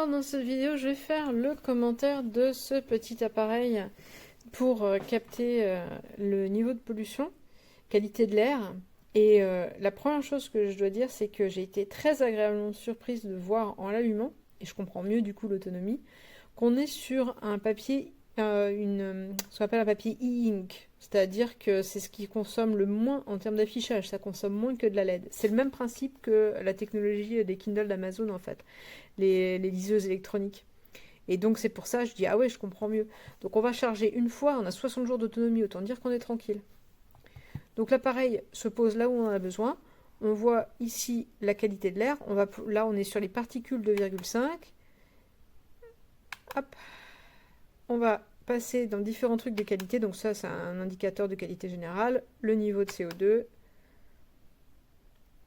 Alors dans cette vidéo, je vais faire le commentaire de ce petit appareil pour capter le niveau de pollution, qualité de l'air. Et la première chose que je dois dire, c'est que j'ai été très agréablement surprise de voir en l'allumant, et je comprends mieux du coup l'autonomie, qu'on est sur un papier, ce qu'on appelle un papier e-ink. C'est-à-dire que c'est ce qui consomme le moins en termes d'affichage, ça consomme moins que de la LED. C'est le même principe que la technologie des Kindle d'Amazon en fait, les liseuses électroniques. Et donc c'est pour ça que je dis ah ouais, je comprends mieux. Donc on va charger une fois, on a 60 jours d'autonomie, autant dire qu'on est tranquille. Donc l'appareil se pose là où on en a besoin. On voit ici la qualité de l'air. Là on est sur les particules 2,5. Hop. On va passer dans différents trucs de qualité. Donc ça c'est un indicateur de qualité générale. Le niveau de CO2.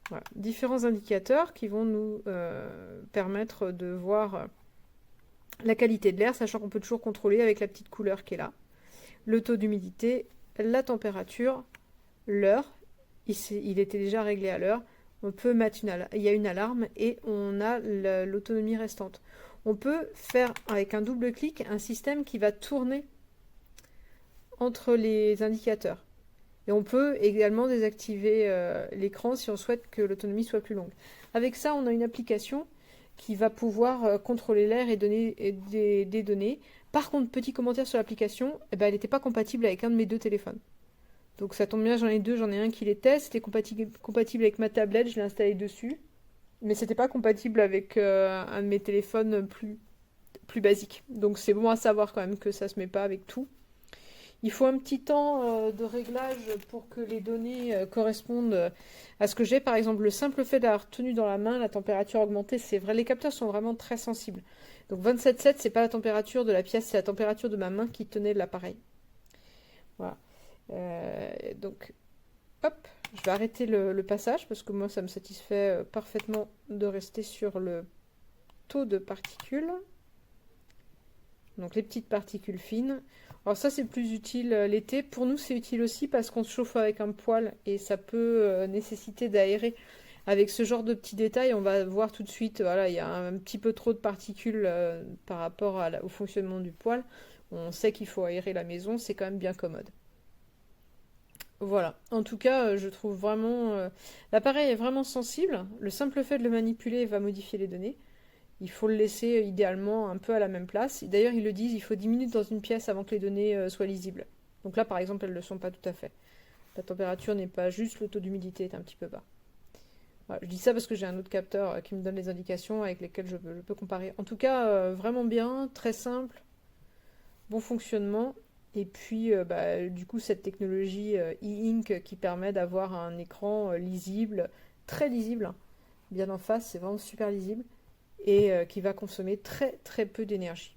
Voilà. Différents indicateurs qui vont nous permettre de voir la qualité de l'air, sachant qu'on peut toujours contrôler avec la petite couleur qui est là. Le taux d'humidité, la température, l'heure. Il était déjà réglé à l'heure. On peut mettre il y a une alarme et on a l'autonomie restante. On peut faire avec un double clic un système qui va tourner entre les indicateurs. Et on peut également désactiver l'écran si on souhaite que l'autonomie soit plus longue. Avec ça, on a une application qui va pouvoir contrôler l'air et donner des données. Par contre, petit commentaire sur l'application, elle n'était pas compatible avec un de mes deux téléphones. Donc ça tombe bien, j'en ai deux, j'en ai un qui les teste, c'était compatible avec ma tablette, je l'ai installé dessus. Mais c'était pas compatible avec un de mes téléphones plus basiques. Donc c'est bon à savoir quand même que ça se met pas avec tout. Il faut un petit temps de réglage pour que les données correspondent à ce que j'ai. Par exemple, le simple fait d'avoir tenu dans la main la température augmentée, c'est vrai. Les capteurs sont vraiment très sensibles. Donc 27,7, c'est pas la température de la pièce, c'est la température de ma main qui tenait l'appareil. Voilà. Donc, hop, je vais arrêter le passage parce que moi, ça me satisfait parfaitement de rester sur le taux de particules. Donc les petites particules fines. Alors ça c'est plus utile l'été. Pour nous c'est utile aussi parce qu'on se chauffe avec un poêle et ça peut nécessiter d'aérer. Avec ce genre de petits détails, on va voir tout de suite, voilà, il y a un petit peu trop de particules par rapport au fonctionnement du poêle. On sait qu'il faut aérer la maison, c'est quand même bien commode. Voilà, en tout cas, je trouve vraiment... l'appareil est vraiment sensible. Le simple fait de le manipuler va modifier les données. Il faut le laisser idéalement un peu à la même place. D'ailleurs, ils le disent, il faut 10 minutes dans une pièce avant que les données soient lisibles. Donc là, par exemple, elles ne le sont pas tout à fait. La température n'est pas juste, le taux d'humidité est un petit peu bas. Voilà, je dis ça parce que j'ai un autre capteur qui me donne les indications avec lesquelles je peux comparer. En tout cas, vraiment bien, très simple, bon fonctionnement. Et puis, du coup, cette technologie e-ink qui permet d'avoir un écran lisible, très lisible, hein, bien en face, c'est vraiment super lisible et qui va consommer très très peu d'énergie.